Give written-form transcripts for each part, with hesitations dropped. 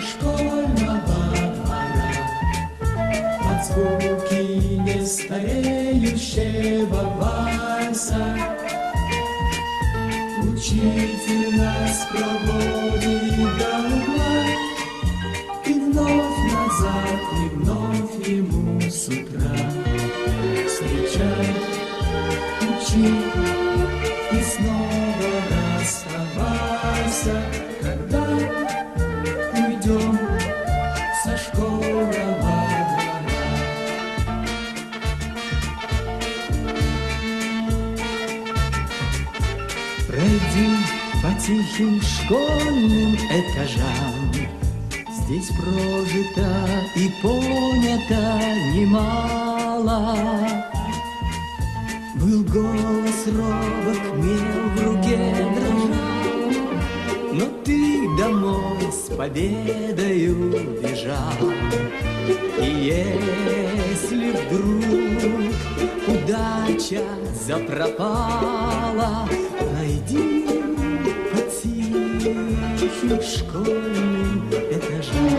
школьного двора, под звуки нестареющего вальса. Учитель нас проводит до угла, и вновь назад, и вновь ему с утра встречай, учи и снова расставайся, когда уйдем со школьного двора. Пройди по тихим школьным этажам, здесь прожито и понято немало. Был голос робок, мел в руке дрожал, но ты домой с победою бежал. И если вдруг удача запропала, пройди по тихим школьным этажам.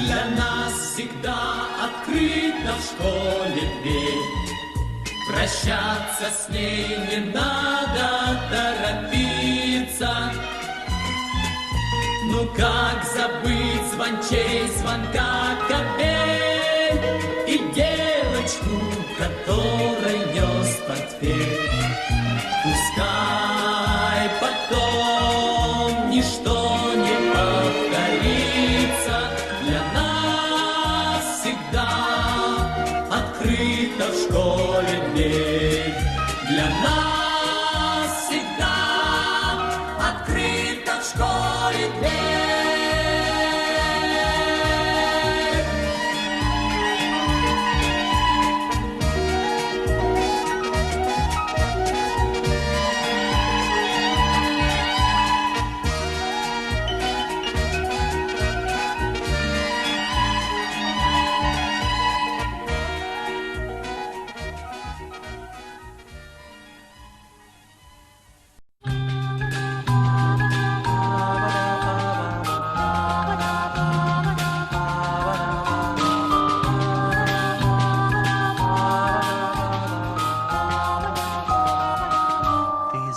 Для нас всегда открыта в школе дверь, прощаться с ней не надо торопиться. Ну как забыть звончей звонка капель и девочку, которой нес портфель. Пускай потом ничто не повторится, для нас всегда открыта в школе дверь. Для нас всегда открыта в школе дверь.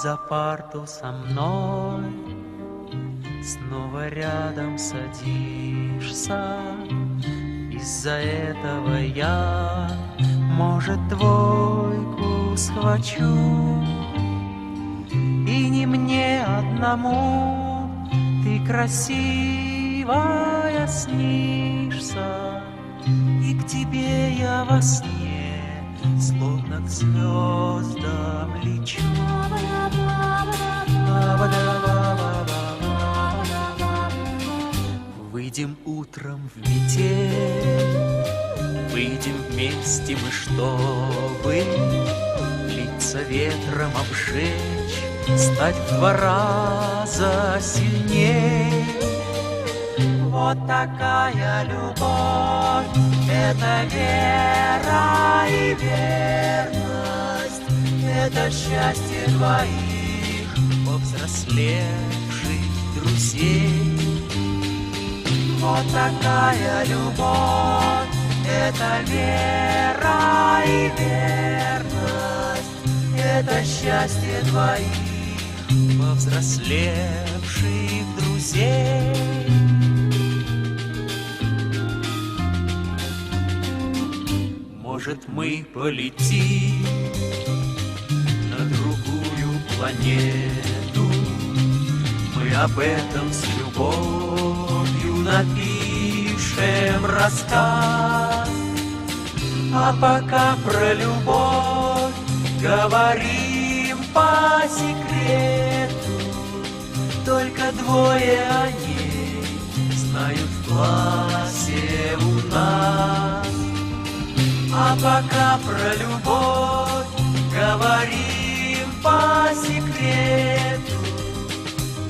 За парту со мной снова рядом садишься. Из-за этого я, может, двойку схвачу. И не мне одному ты красивая снишься, и к тебе я во сне словно к звездам лечу. Выйдем утром в метель, выйдем вместе мы, чтобы лица ветром обжечь, стать в 2 раза сильней. Вот такая любовь, это вера и верность, это счастье двоих повзрослевших друзей. Вот такая любовь, это вера и верность, это счастье двоих повзрослевших друзей. Может, мы полетим на другую планету, мы об этом с любовью напишем рассказ. А пока про любовь говорим по секрету, только 2 о ней знают в классе у нас. А пока про любовь говорим по секрету,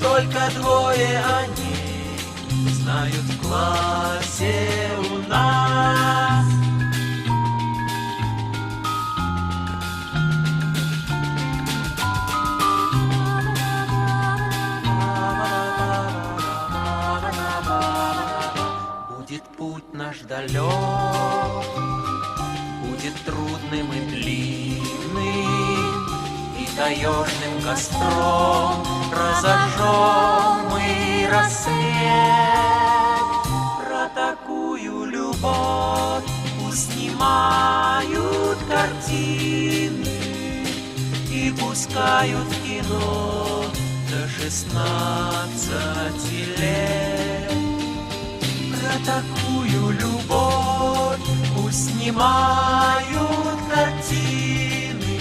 только 2 о ней знают в классе у нас. таежным костром разожженный рассвет. Про такую любовь пусть снимают картины и пускают в кино до 16 лет. Про такую любовь пусть снимают картины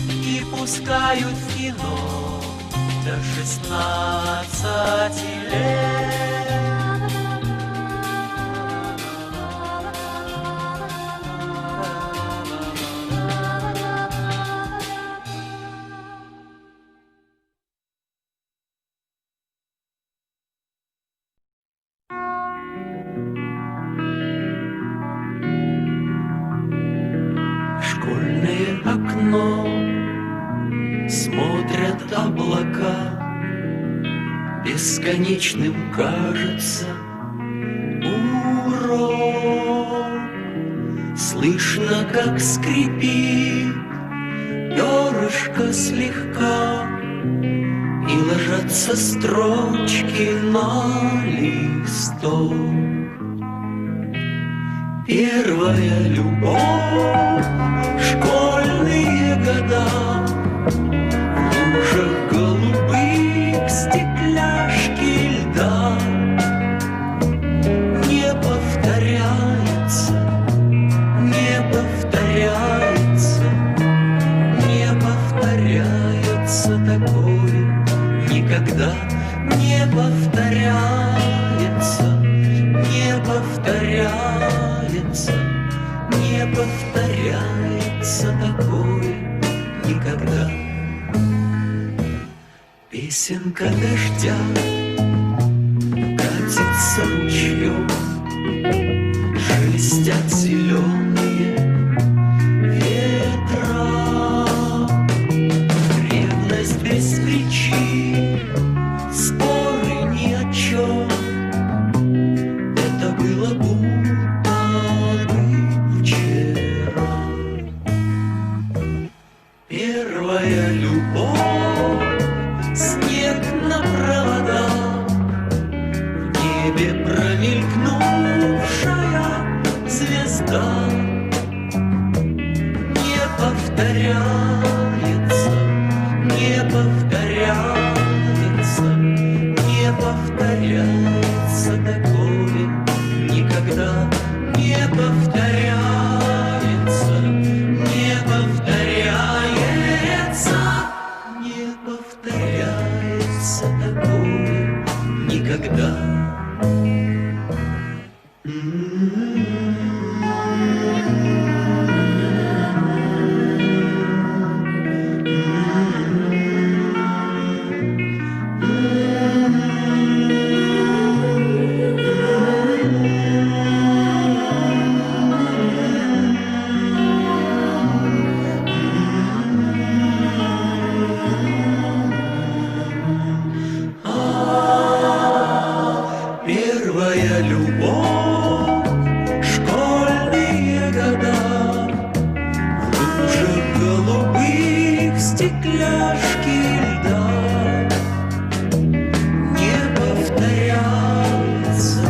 и пускают в кино до 16 лет. Школьное окно смотрят облака, бесконечным кажется урок. Слышно, как скрипит перышко слегка, и ложатся строчки на листок. Первая любовь, школьные года, в лужах голубых стекляшки льда. Не повторяется, не повторяется, не повторяется такое никогда. Не повторяется, не повторяется, не повторяется такое никогда. Песенка дождя катится ручьем, шелестят зеленые ветра. Ревность без причин, споры ни о чем. Это было будто бы вчера. Первая любовь, снег на проводах, в небе промелькнувшая звезда. Не повторяется, не повторяется, не повторяется такое никогда. Не повторяется, не повторяется, не повторяется такое никогда. Первая любовь, школьные года, в лужах голубых стекляшки льда. Не повторяется,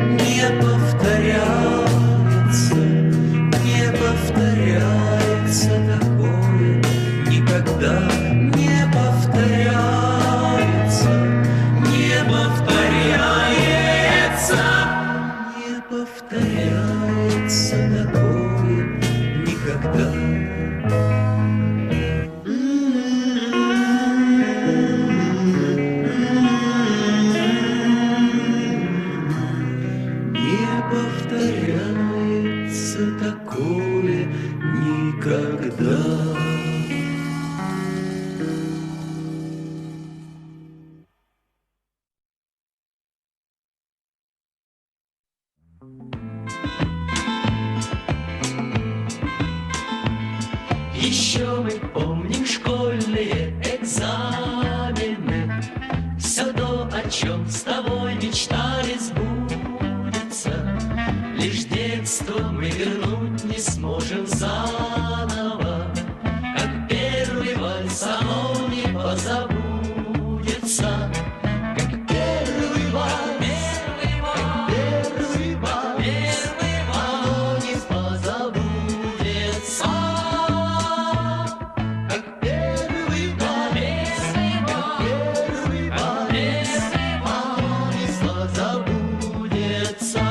не повторяется, не повторяется такое никогда. Не повторяется, не повторяется, не повторяется такое никогда. оно не позабудется, как первый вальс, первый вальс, оно не позабудется, как первый вальс, первый вальс, оно не позабудется.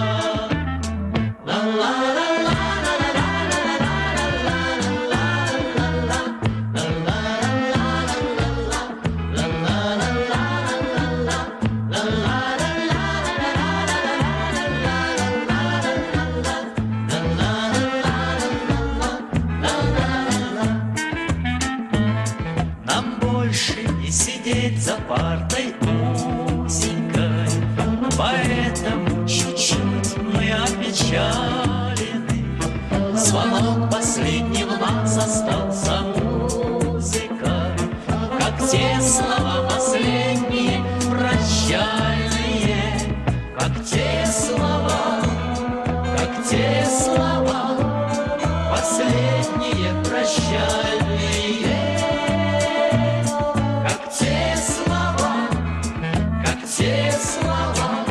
Нам больше не сидеть за партой узенькой, поэтому чуть-чуть мы опечалены. Звонок последний в нас остался музыкой, как те слова последние прощальные, как те слова, последние прощальные, как те слова,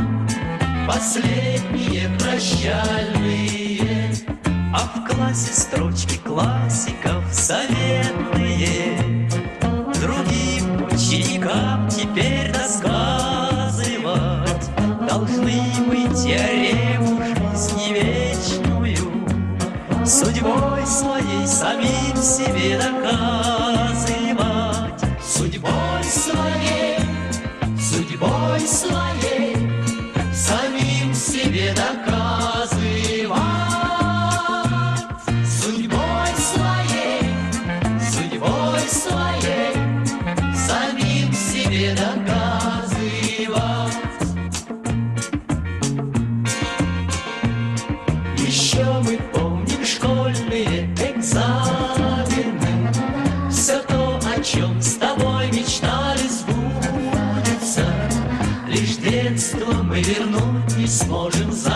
последние прощальные. А в классе строчки классиков заветные другим ученикам теперь рассказывать должны мы теорему жизни вечную, судьбой своей самим себе доказывать, судьбой своей, самим себе доказывать, судьбой своей, самим себе доказывать. Еще мы помним школьные экзамены, все то, о чем с тобой мечтали, сбудется. Лишь детство мы вернуть не сможем за